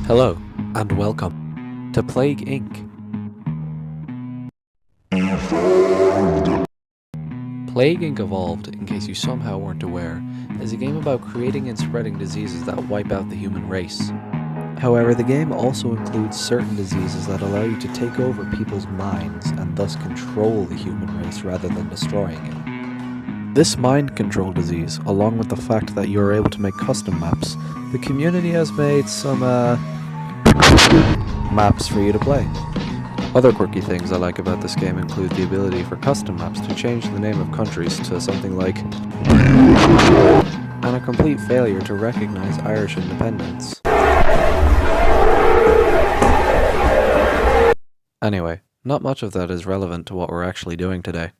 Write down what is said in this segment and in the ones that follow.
Hello, and welcome to Plague Inc. Plague Inc. Evolved, in case you somehow weren't aware, is a game about creating and spreading diseases that wipe out the human race. However, the game also includes certain diseases that allow you to take over people's minds and thus control the human race rather than destroying it. This mind control disease, along with the fact that you are able to make custom maps, the community has made some maps for you to play. Other quirky things I like about this game include the ability for custom maps to change the name of countries to something like and a complete failure to recognize Irish independence. Anyway, not much of that is relevant to what we're actually doing today.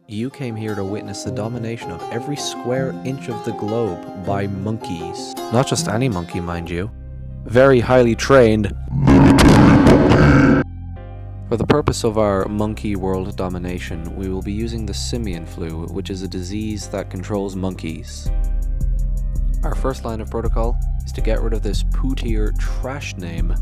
You came here to witness the domination of every square inch of the globe by monkeys. Not just any monkey, mind you. Very highly trained. For the purpose of our monkey world domination, we will be using the simian flu, which is a disease that controls monkeys. Our first line of protocol is to get rid of this poo-tier trash name,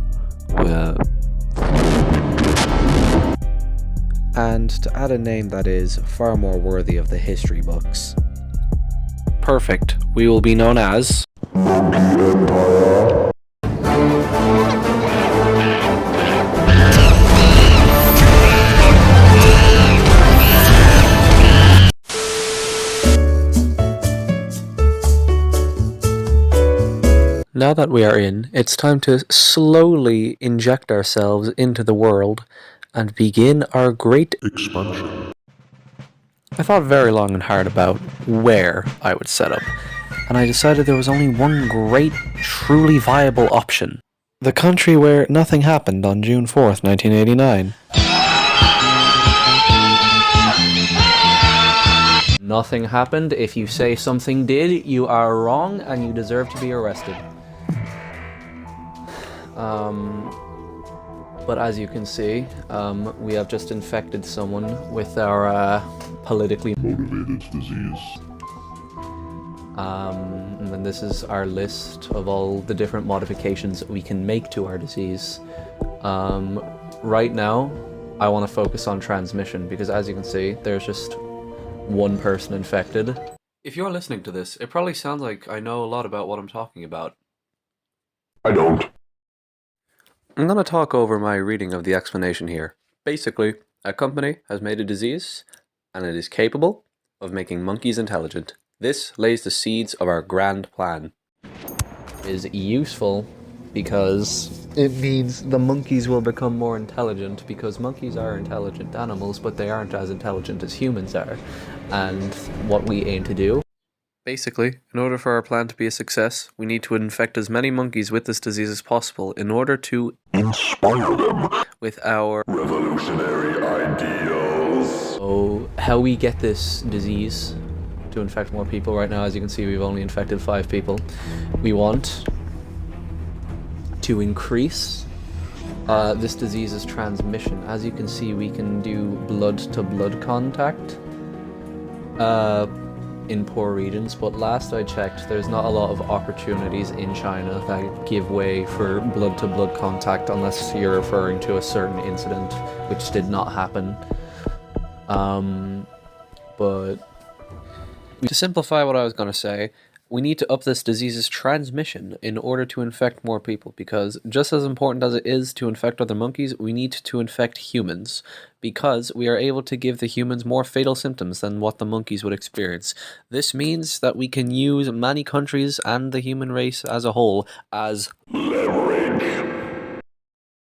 and to add a name that is far more worthy of the history books. Perfect. We will be known as Monke Empire. Now that we are in, it's time to slowly inject ourselves into the world and begin our great expansion. I thought very long and hard about where I would set up, and I decided there was only one great, truly viable option. The country where nothing happened on June 4th, 1989. Nothing happened. If you say something did, you are wrong and you deserve to be arrested. But as you can see, we have just infected someone with our politically motivated disease. And then this is our list of all the different modifications that we can make to our disease. Right now, I want to focus on transmission because as you can see, there's just one person infected. If you're listening to this, it probably sounds like I know a lot about what I'm talking about. I don't. I'm going to talk over my reading of the explanation here. Basically, a company has made a disease, and it is capable of making monkeys intelligent. This lays the seeds of our grand plan. It is useful because it means the monkeys will become more intelligent, because monkeys are intelligent animals, but they aren't as intelligent as humans are. And what we aim to do, basically, in order for our plan to be a success, we need to infect as many monkeys with this disease as possible in order to inspire them with our revolutionary ideals. So, how we get this disease to infect more people? Right now, as you can see, we've only infected 5 people. We want to increase this disease's transmission. As you can see, we can do blood-to-blood contact in poor regions, but last I checked, there's not a lot of opportunities in China that give way for blood-to-blood contact unless you're referring to a certain incident, which did not happen. But to simplify what I was going to say, we need to up this disease's transmission in order to infect more people, because just as important as it is to infect other monkeys, we need to infect humans, because we are able to give the humans more fatal symptoms than what the monkeys would experience. This means that we can use many countries and the human race as a whole as leverage.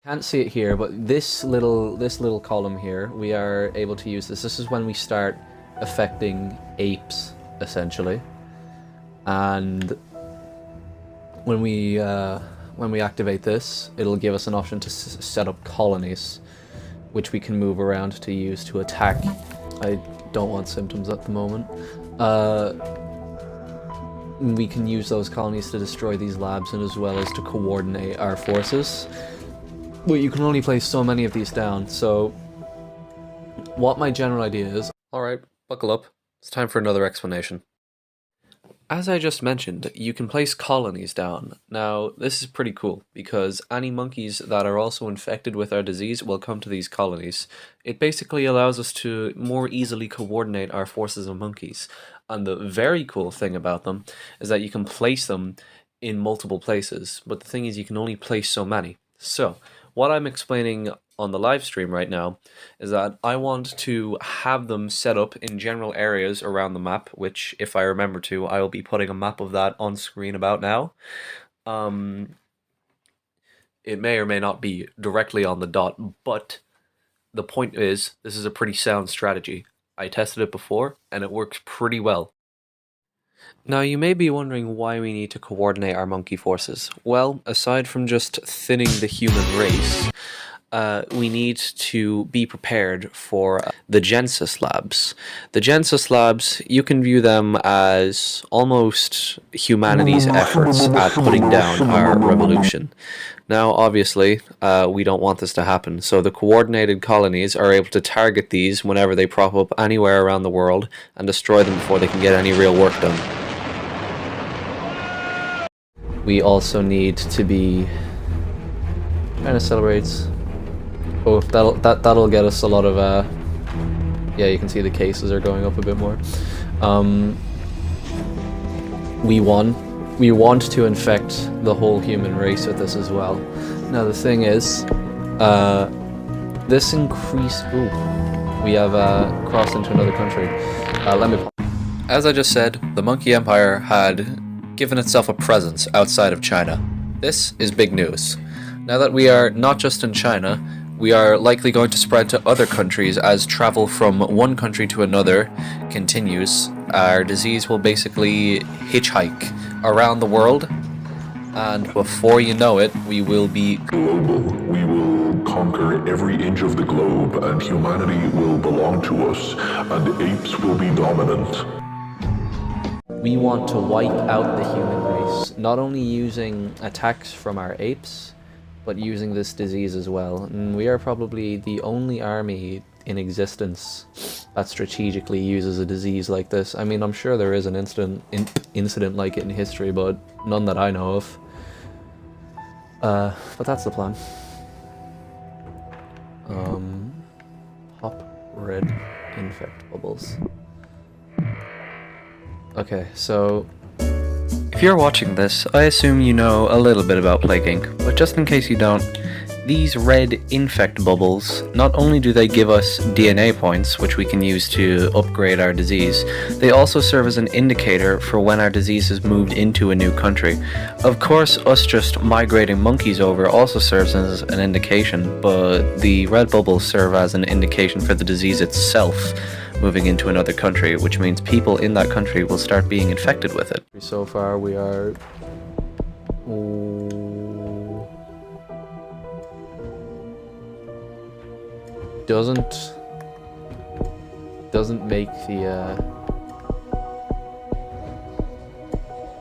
Can't see it here, but this little column here, we are able to use this. This is when we start affecting apes, essentially. And when we activate this, it'll give us an option to set up colonies, which we can move around to use to attack. I don't want symptoms at the moment. We can use those colonies to destroy these labs and as well as to coordinate our forces. But you can only place so many of these down, so what my general idea is... Alright, buckle up. It's time for another explanation. As I just mentioned, you can place colonies down. Now, this is pretty cool because any monkeys that are also infected with our disease will come to these colonies. It basically allows us to more easily coordinate our forces of monkeys. And the very cool thing about them is that you can place them in multiple places, but the thing is you can only place so many. So, what I'm explaining on the live stream right now is that I want to have them set up in general areas around the map, which, if I remember to, I will be putting a map of that on screen about now. It may or may not be directly on the dot, but the point is, this is a pretty sound strategy. I tested it before, and it works pretty well. Now, you may be wondering why we need to coordinate our monkey forces. Well, aside from just thinning the human race, we need to be prepared for the Genesis Labs. The Genesis Labs, you can view them as almost humanity's efforts at putting down our revolution. Now, obviously, we don't want this to happen, so the coordinated colonies are able to target these whenever they prop up anywhere around the world and destroy them before they can get any real work done. We also need to be trying to celebrate. Oh, that'll get us a lot of yeah, you can see the cases are going up a bit more. We won. We want to infect the whole human race with this as well. Now the thing is, this increase. Ooh, we have crossed into another country. Let me. As I just said, the Monke Empire had given itself a presence outside of China. This is big news. Now that we are not just in China, we are likely going to spread to other countries as travel from one country to another continues. Our disease will basically hitchhike around the world, and before you know it, we will be global. We will conquer every inch of the globe, and humanity will belong to us, and apes will be dominant. We want to wipe out the human race, not only using attacks from our apes, but using this disease as well. And we are probably the only army in existence that strategically uses a disease like this. I mean, I'm sure there is an incident like it in history, but none that I know of. But that's the plan. Pop red infect bubbles. Okay, so if you're watching this, I assume you know a little bit about Plague Inc., but just in case you don't, these red infect bubbles, not only do they give us DNA points, which we can use to upgrade our disease, they also serve as an indicator for when our disease has moved into a new country. Of course, us just migrating monkeys over also serves as an indication, but the red bubbles serve as an indication for the disease itself moving into another country, which means people in that country will start being infected with it. So far we are... Doesn't make the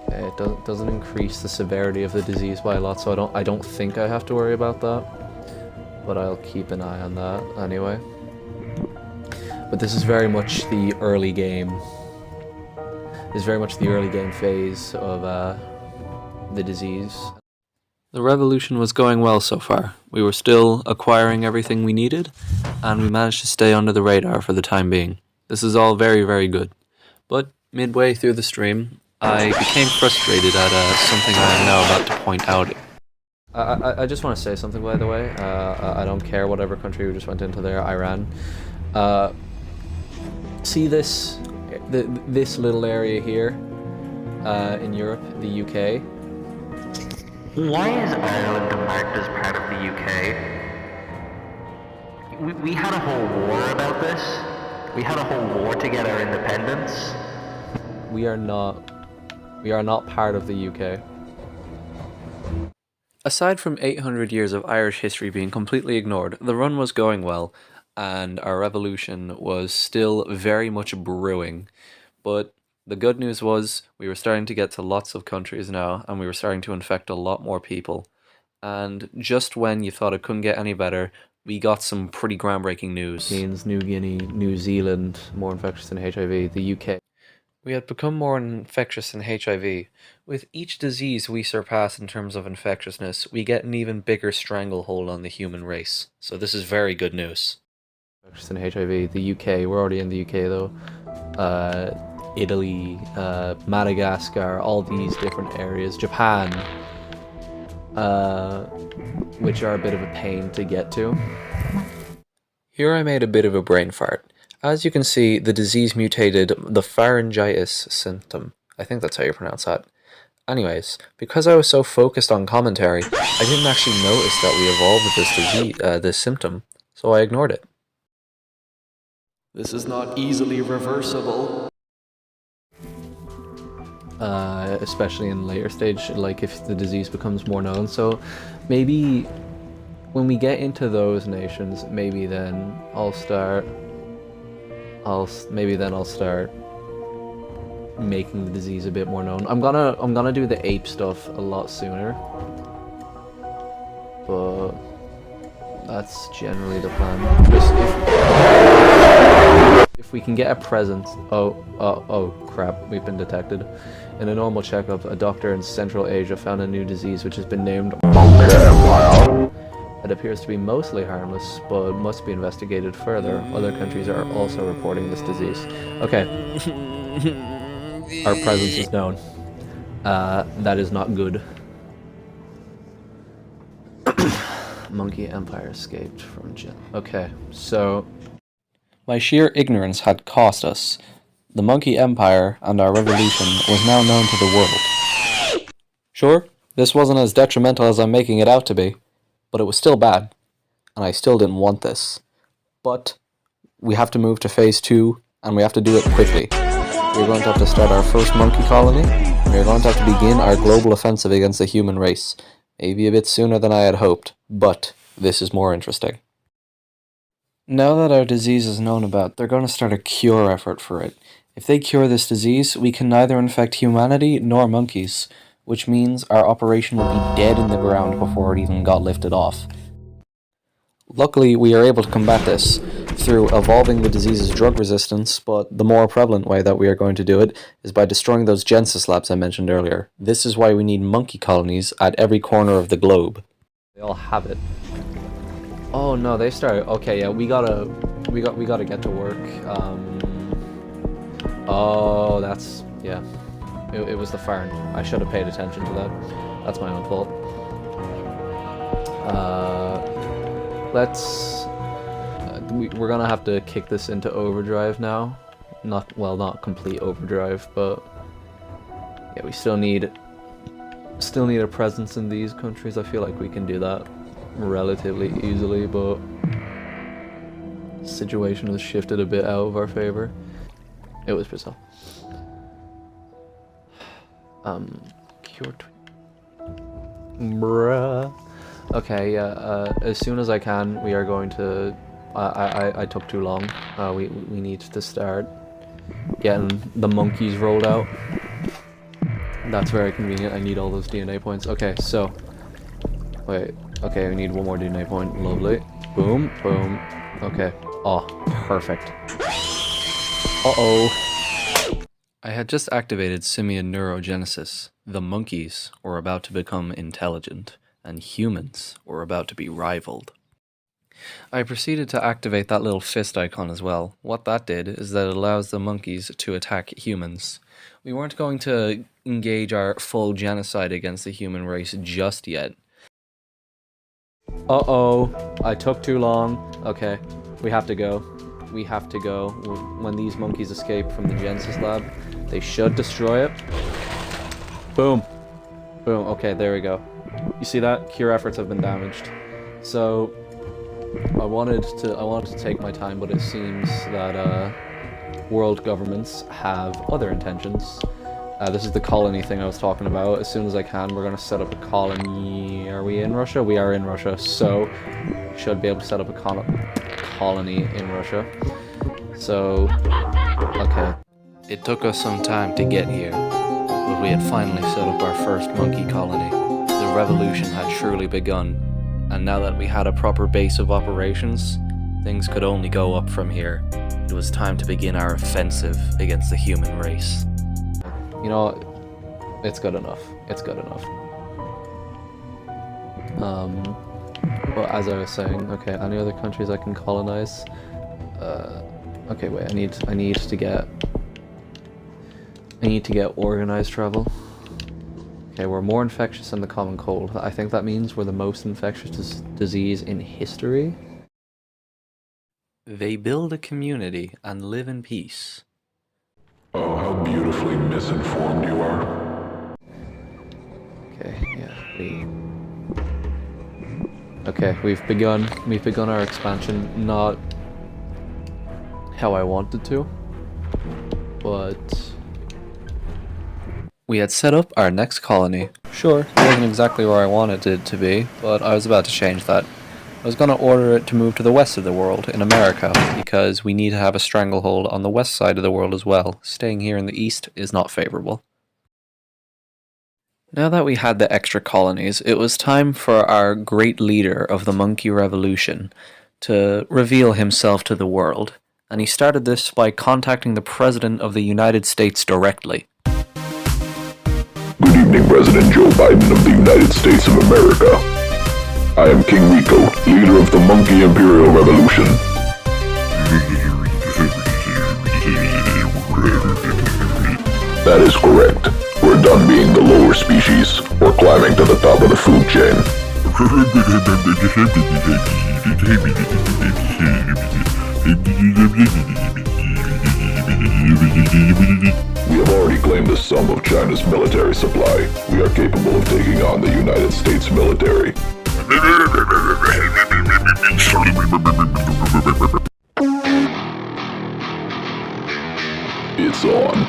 okay, it doesn't increase the severity of the disease by a lot, so I don't think I have to worry about that, but I'll keep an eye on that anyway. But this is very much the early game. This is very much the early game phase of the disease. The revolution was going well so far. We were still acquiring everything we needed, and we managed to stay under the radar for the time being. This is all very, very good. But midway through the stream, I became frustrated at something I am now about to point out. I just want to say something, by the way. I don't care whatever country we just went into there, Iran. See this little area here in Europe, the UK? Why is Ireland marked as part of the UK? We had a whole war about this. We had a whole war to get our independence. We are not part of the UK. Aside from 800 years of Irish history being completely ignored, the run was going well, and our revolution was still very much brewing. But the good news was we were starting to get to lots of countries now, and we were starting to infect a lot more people. And just when you thought it couldn't get any better, we got some pretty groundbreaking news. New Guinea, New Zealand, more infectious than HIV, the UK. We had become more infectious than HIV. With each disease we surpass in terms of infectiousness, we get an even bigger stranglehold on the human race. So this is very good news. Infectious than HIV, the UK, we're already in the UK though. Italy, Madagascar, all these different areas. Japan, which are a bit of a pain to get to. Here I made a bit of a brain fart. As you can see, the disease mutated the pharyngitis symptom. I think that's how you pronounce that. Anyways, because I was so focused on commentary, I didn't actually notice that we evolved with this disease, this symptom, so I ignored it. This is not easily reversible. Especially in later stage, like if the disease becomes more known. So maybe when we get into those nations, maybe then I'll start making the disease a bit more known. I'm gonna do the ape stuff a lot sooner, but that's generally the plan. Just if we can get a present. Oh crap, we've been detected. In a normal checkup, a doctor in Central Asia found a new disease which has been named Monke Empire. It appears to be mostly harmless, but must be investigated further. Other countries are also reporting this disease. Okay. Our presence is known. That is not good. Monke Empire escaped from jail. Okay, so my sheer ignorance had cost us. The Monke Empire and our revolution was now known to the world. Sure, this wasn't as detrimental as I'm making it out to be, but it was still bad, and I still didn't want this. But we have to move to phase 2, and we have to do it quickly. We're going to have to start our first monkey colony, and we're going to have to begin our global offensive against the human race. Maybe a bit sooner than I had hoped, but this is more interesting. Now that our disease is known about, they're going to start a cure effort for it. If they cure this disease, we can neither infect humanity nor monkeys, which means our operation will be dead in the ground before it even got lifted off. Luckily, we are able to combat this through evolving the disease's drug resistance, but the more prevalent way that we are going to do it is by destroying those Genesis labs I mentioned earlier. This is why we need monkey colonies at every corner of the globe. They all have it. Oh no, they started. Okay, yeah, we gotta get to work. Oh, that's, yeah. It was the Farn. I should have paid attention to that. That's my own fault. We're gonna have to kick this into overdrive now. Not complete overdrive, but yeah, we still need a presence in these countries. I feel like we can do that relatively easily, but the situation has shifted a bit out of our favor. It was Brazil. Cured. Bruh. Okay, yeah, as soon as I can, we are going to... I took too long. We need to start getting the monkeys rolled out. That's very convenient. I need all those DNA points. Okay, so... Wait. Okay, we need one more DNA point. Lovely. Boom, boom. Okay. Oh, perfect. Uh-oh. I had just activated simian neurogenesis. The monkeys were about to become intelligent, and humans were about to be rivaled. I proceeded to activate that little fist icon as well. What that did is that it allows the monkeys to attack humans. We weren't going to engage our full genocide against the human race just yet. Uh-oh, I took too long. Okay, we have to go. We have to go. When these monkeys escape from the Genesis lab, they should destroy it. Boom. Boom, okay, there we go. You see that? Cure efforts have been damaged. So, I wanted to take my time, but it seems that world governments have other intentions. This is the colony thing I was talking about. As soon as I can, we're going to set up a colony. Are we in Russia? We are in Russia, so we should be able to set up a colony in Russia. So, okay. It took us some time to get here, but we had finally set up our first monkey colony. The revolution had surely begun, and now that we had a proper base of operations, things could only go up from here. It was time to begin our offensive against the human race. You know, it's good enough. It's good enough. Well, as I was saying, okay, any other countries I can colonize? Okay, wait, I need to get organized travel. Okay, we're more infectious than the common cold. I think that means we're the most infectious disease in history. They build a community and live in peace. Oh, how beautifully misinformed you are. Okay, yeah, okay, we've begun our expansion, not how I wanted to, but we had set up our next colony. Sure, it wasn't exactly where I wanted it to be, but I was about to change that. I was going to order it to move to the west of the world, in America, because we need to have a stranglehold on the west side of the world as well. Staying here in the east is not favorable. Now that we had the extra colonies, it was time for our great leader of the Monkey Revolution to reveal himself to the world, and he started this by contacting the President of the United States directly. Good evening, President Joe Biden of the United States of America. I am King Rico, leader of the Monke Imperial Revolution. That is correct. We're done being the lower species. We're climbing to the top of the food chain. We have already claimed the sum of China's military supply. We are capable of taking on the United States military. It's on.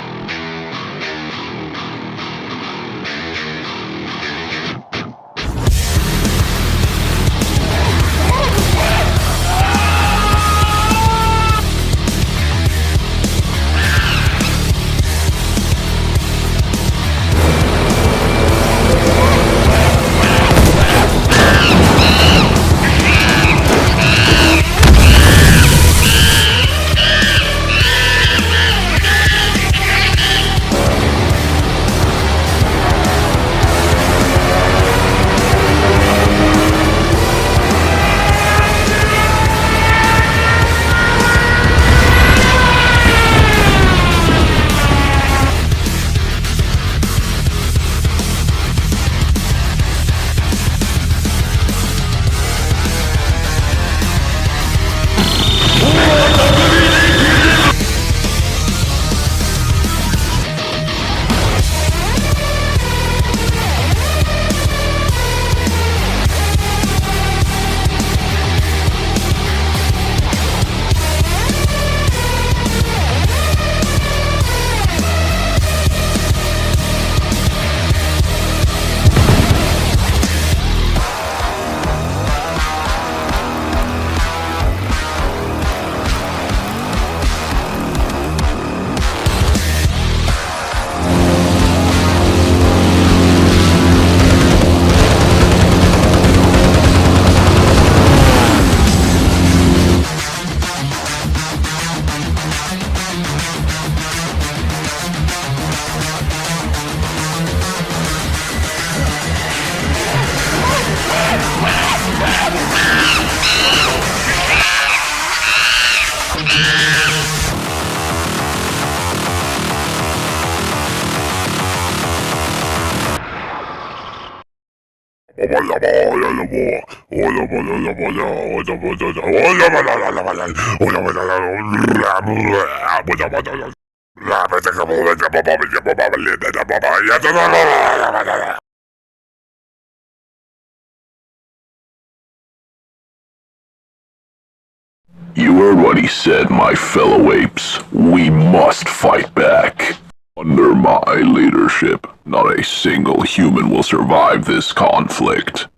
You heard what he said, my fellow apes. We must fight back. Under my leadership, not a single human will survive this conflict.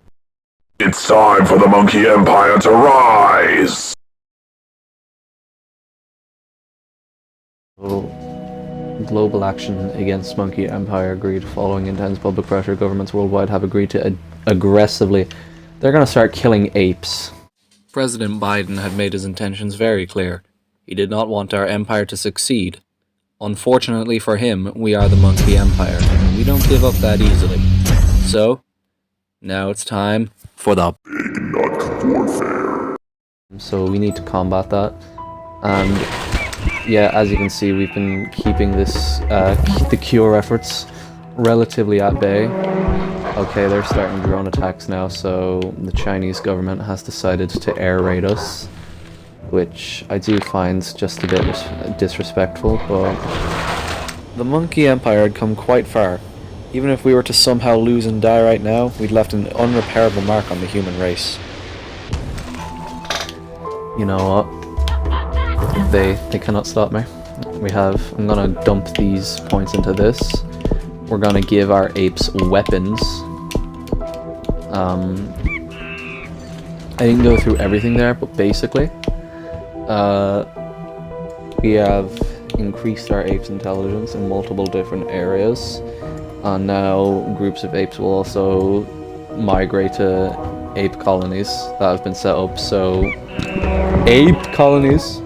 It's time for the Monke Empire to rise! Global action against Monke Empire agreed. Following intense public pressure, governments worldwide have agreed to aggressively... They're gonna start killing apes. President Biden had made his intentions very clear. He did not want our empire to succeed. Unfortunately for him, we are the Monke Empire, and we don't give up that easily. So, now it's time for the Big nut warfare. So we need to combat that. And yeah, as you can see, we've been keeping this, the cure efforts relatively at bay. Okay, they're starting drone attacks now, so the Chinese government has decided to air raid us, which I do find just a bit disrespectful, but the Monke Empire had come quite far. Even if we were to somehow lose and die right now, we'd left an unrepairable mark on the human race. You know what? They cannot stop me. I'm gonna dump these points into this. We're gonna give our apes weapons. I didn't go through everything there, but basically, we have increased our apes' intelligence in multiple different areas, and now groups of apes will also migrate to ape colonies that have been set up, so ape colonies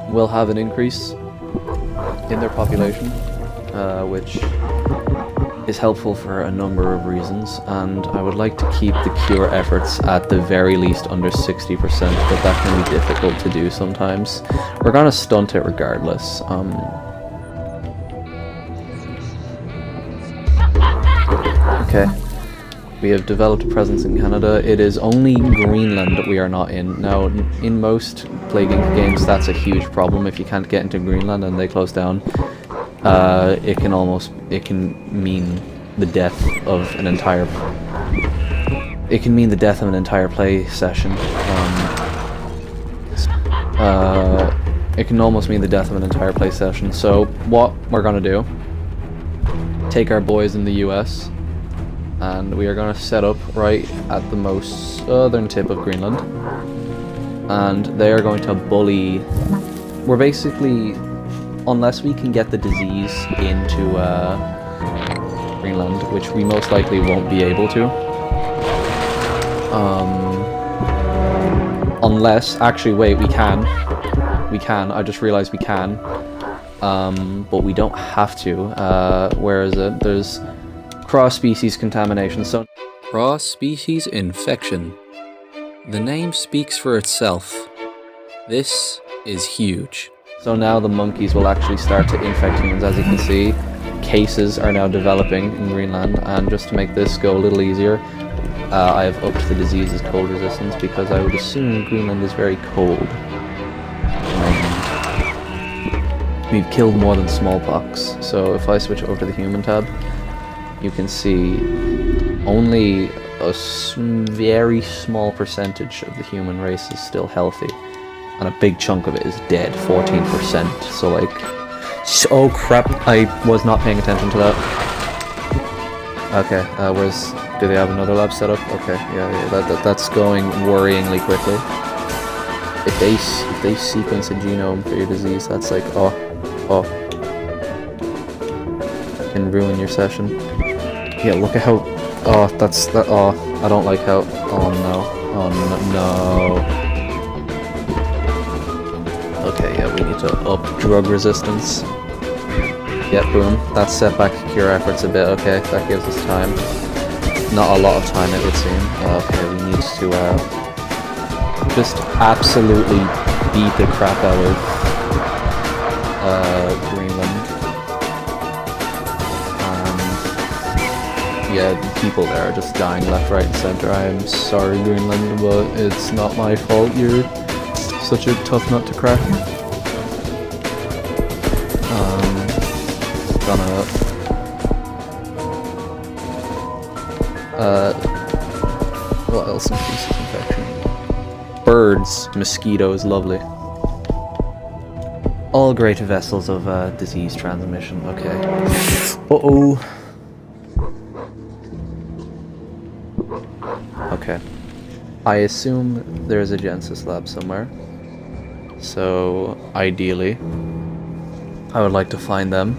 will have an increase in their population, which is helpful for a number of reasons, and I would like to keep the cure efforts at the very least under 60%, but that can be difficult to do sometimes. We're gonna stunt it regardless. Okay. We have developed a presence in Canada. It is only Greenland that we are not in. Now, in most Plague Inc. games, that's a huge problem. If you can't get into Greenland and they close down, it can mean the death of an entire... It can mean the death of an entire play session. It can almost mean the death of an entire play session. So, what we're gonna do, take our boys in the US, and we are going to set up right at the most southern tip of Greenland, and they are going to bully... We're basically, unless we can get the disease into Greenland, which we most likely won't be able to, actually wait, we can, I just realized we can, but we don't have to. Where is it? There's cross-species contamination, so... Cross-species infection. The name speaks for itself. This is huge. So now the monkeys will actually start to infect humans. As you can see, cases are now developing in Greenland, and just to make this go a little easier, I have upped the disease's cold resistance, because I would assume Greenland is very cold. We've killed more than smallpox, so if I switch over to the human tab, you can see only a very small percentage of the human race is still healthy, and a big chunk of it is dead, 14%, so like... Oh crap, I was not paying attention to that. Okay, do they have another lab set up? Okay, yeah, that's going worryingly quickly. If they sequence a genome for your disease, that's like, can ruin your session. Yeah, look at how... I don't like how... no. Okay, yeah, we need to up drug resistance. Yeah, boom. That set back cure efforts a bit. Okay, that gives us time. Not a lot of time, it would seem. Okay, we need to just absolutely beat the crap out of Greenland. Yeah, the people there are just dying left, right, and center. I am sorry, Greenland, but it's not my fault. You're such a tough nut to crack. What else increases infection? Birds, mosquitoes, lovely. All great vessels of disease transmission. Okay. Uh-oh. Okay. I assume there's a Genesis lab somewhere. So, ideally, I would like to find them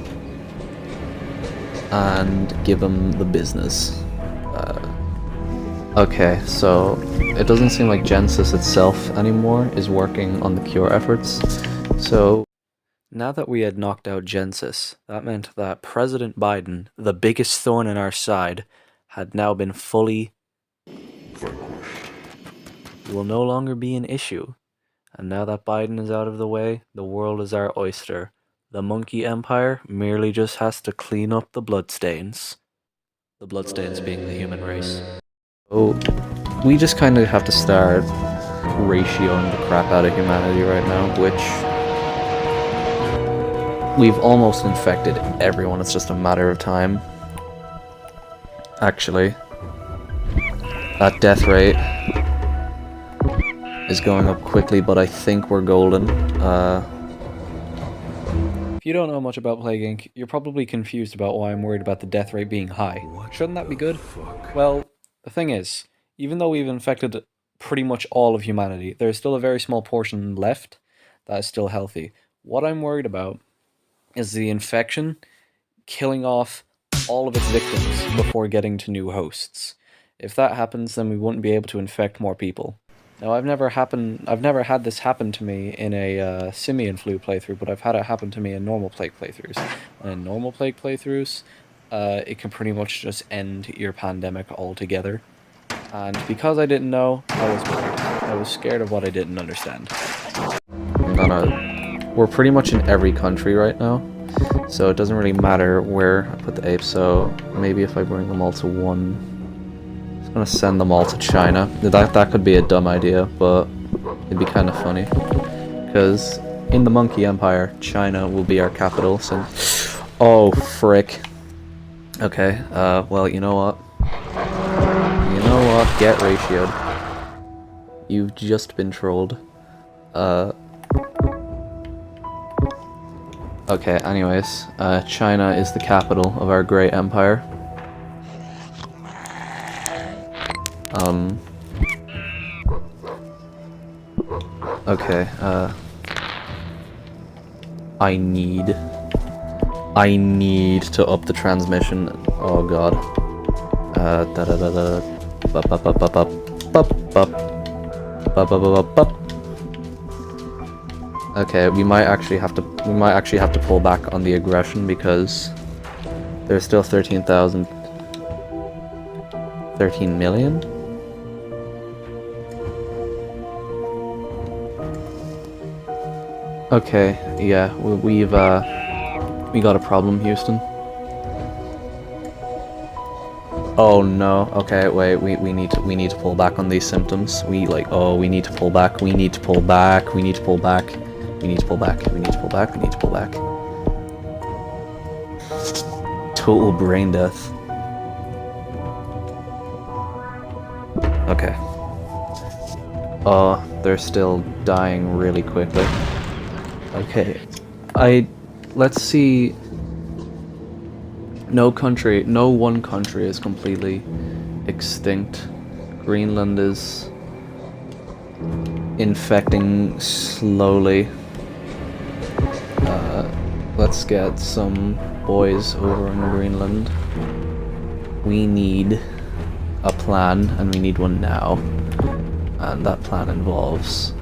and give them the business. Okay, so it doesn't seem like Genesis itself anymore is working on the cure efforts. So Now that we had knocked out Gensis, that meant that President Biden, the biggest thorn in our side, had now been fully Vanquished. will no longer be an issue. And now that Biden is out of the way, the world is our oyster. The Monke Empire merely just has to clean up the bloodstains. The bloodstains being the human race. Oh, we just kind of have to start ratioing the crap out of humanity right now, which we've almost infected everyone. It's just a matter of time. Actually, that death rate is going up quickly, but I think we're golden. If you don't know much about Plague Inc., you're probably confused about why I'm worried about the death rate being high. Shouldn't that be good? Well, the thing is, even though we've infected pretty much all of humanity, there's still a very small portion left that is still healthy. What I'm worried about is the infection killing off all of its victims before getting to new hosts. If that happens, then we wouldn't be able to infect more people. Now, I've never had this happen to me in a simian flu playthrough, but I've had it happen to me in normal plague playthroughs. And in normal plague playthroughs, it can pretty much just end your pandemic altogether. And because I didn't know, I was worried. I was scared of what I didn't understand. We're pretty much in every country right now, so it doesn't really matter where I put the apes. So maybe if I bring them all to one. I'm gonna send them all to China. That could be a dumb idea, but it'd be kind of funny. Because in the Monke Empire, China will be our capital, so... Oh, frick. Okay, well, you know what? You know what? Get ratioed. You've just been trolled. Okay, anyways, China is the capital of our great empire. Okay, I need to up the transmission. Oh god. Okay, we might actually have to pull back on the aggression because there's still 13 million? Okay, yeah, we got a problem, Houston. Oh no. Okay, wait. We need to pull back on these symptoms. We need to pull back. We need to pull back. We need to pull back. We need to pull back. We need to pull back. We need to pull back. Total brain death. Okay. They're still dying really quickly. Okay. Let's see. No one country is completely extinct. Greenland is infecting slowly. Let's get some boys over in Greenland. We need a plan, and we need one now. And that plan involves...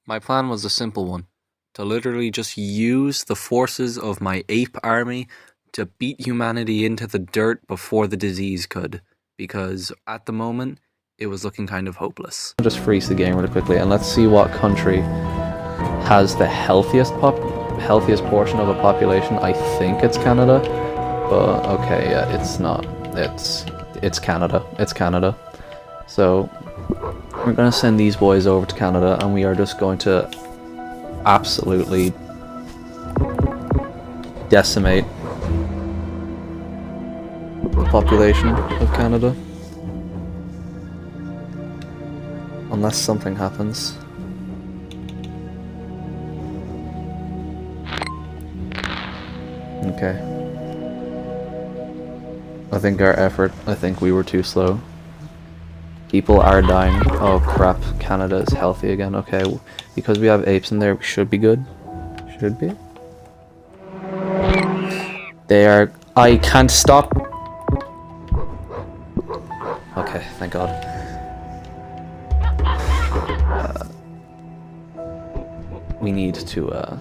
My plan was a simple one. To literally just use the forces of my ape army to beat humanity into the dirt before the disease could. Because at the moment, it was looking kind of hopeless. I'll just freeze the game really quickly, and let's see what country has the healthiest portion of the population. I think it's Canada, but okay, yeah, it's not. It's Canada. It's Canada. So we're gonna send these boys over to Canada, and we are just going to absolutely decimate the population of Canada. Unless something happens. Okay. I think we were too slow. People are dying. Oh crap, Canada is healthy again. Okay, because we have apes in there, we should be good. Should be. They are... I can't stop! Okay, thank god. We need to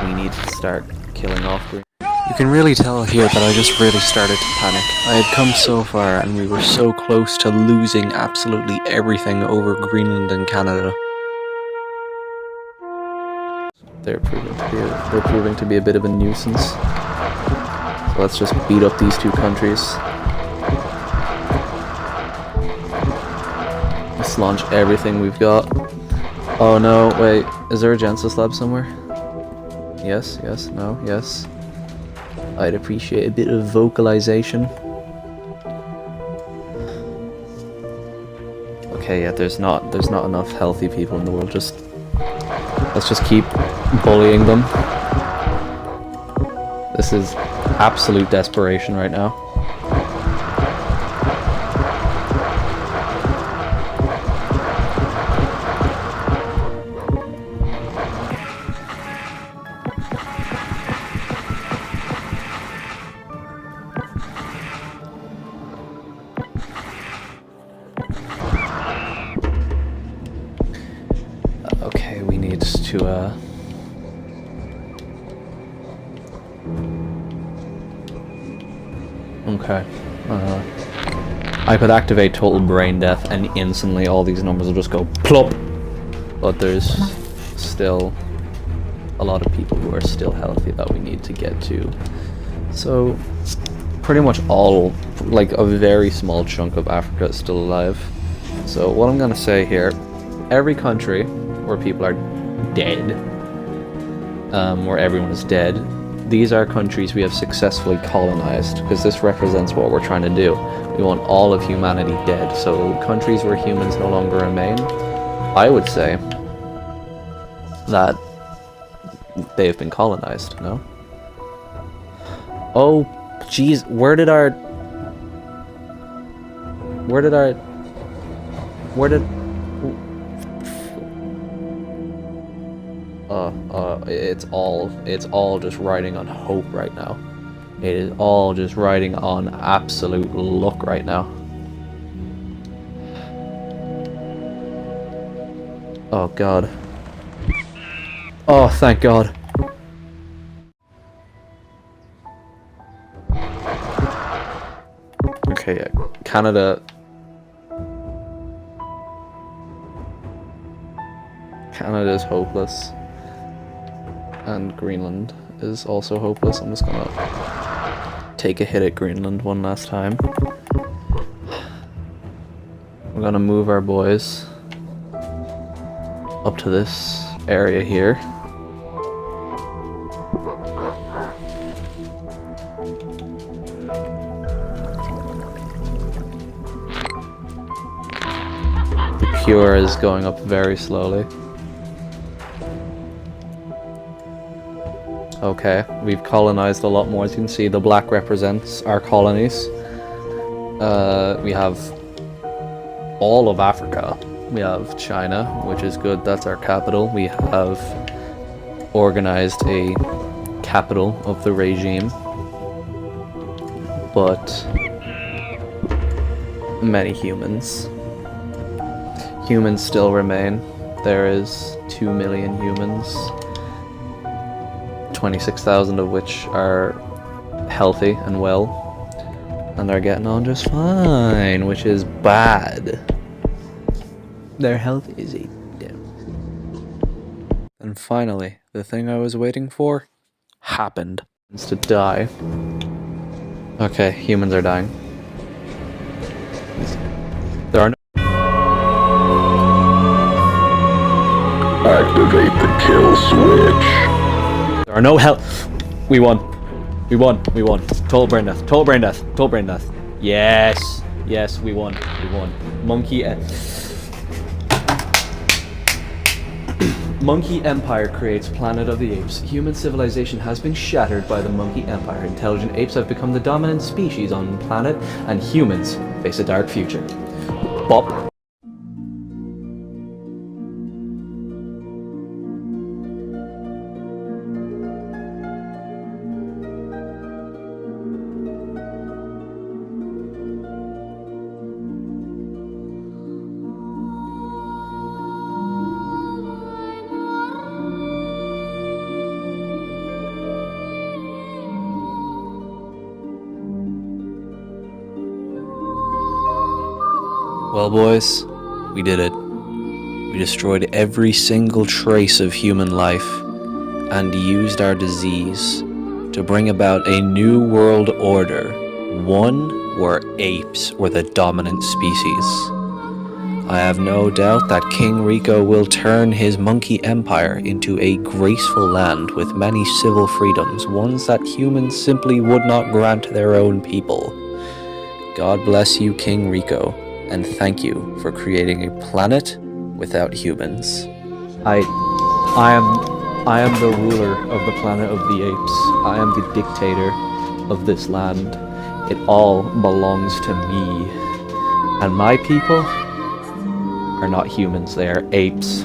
we need to start killing off Green. You can really tell here that I just really started to panic. I had come so far and we were so close to losing absolutely everything over Greenland and Canada. They're proving to be a bit of a nuisance. So let's just beat up these two countries. Let's launch everything we've got. Oh no, wait, is there a Genesis lab somewhere? Yes, yes, no, yes. I'd appreciate a bit of vocalization. Okay, yeah, there's not enough healthy people in the world. Let's just keep bullying them. This is absolute desperation right now. Okay, we need to okay. I could activate total brain death and instantly all these numbers will just go plop. But there's still a lot of people who are still healthy that we need to get to. So pretty much all, like a very small chunk of Africa is still alive. So what I'm gonna say here, every country where people are dead, where everyone is dead, these are countries we have successfully colonized, because this represents what we're trying to do. We want all of humanity dead. So countries where humans no longer remain, I would say that they have been colonized, no? Oh, jeez, where did it's all just riding on hope right now. It is all just riding on absolute luck right now. Oh god. Oh, thank god. Okay, yeah. Canada's hopeless. And Greenland is also hopeless. I'm just gonna take a hit at Greenland one last time. We're gonna move our boys up to this area here. The Pure is going up very slowly. Okay, we've colonized a lot more. As you can see, the black represents our colonies. We have all of Africa. We have China, which is good. That's our capital. We have organized a capital of the regime. But many humans. Humans still remain. There is 2 million humans. 26,000 of which are healthy and well, and are getting on just fine, which is bad. Their health is a down. And finally, the thing I was waiting for happened. It's to die. Okay, humans are dying. There are no. Activate the kill switch. There are no health. We won. We won. We won. Total brain death. Total brain death. Total brain death. Yes. Yes, we won. We won. Monke Empire creates Planet of the Apes. Human civilization has been shattered by the Monke Empire. Intelligent apes have become the dominant species on the planet, and humans face a dark future. Bop. Well, boys, we did it. We destroyed every single trace of human life and used our disease to bring about a new world order, one where apes were the dominant species. I have no doubt that King Rico will turn his Monke Empire into a graceful land with many civil freedoms, ones that humans simply would not grant their own people. God bless you, King Rico, and thank you for creating a planet without humans. I am the ruler of the planet of the apes. I am the dictator of this land. It all belongs to me. And my people are not humans, they are apes.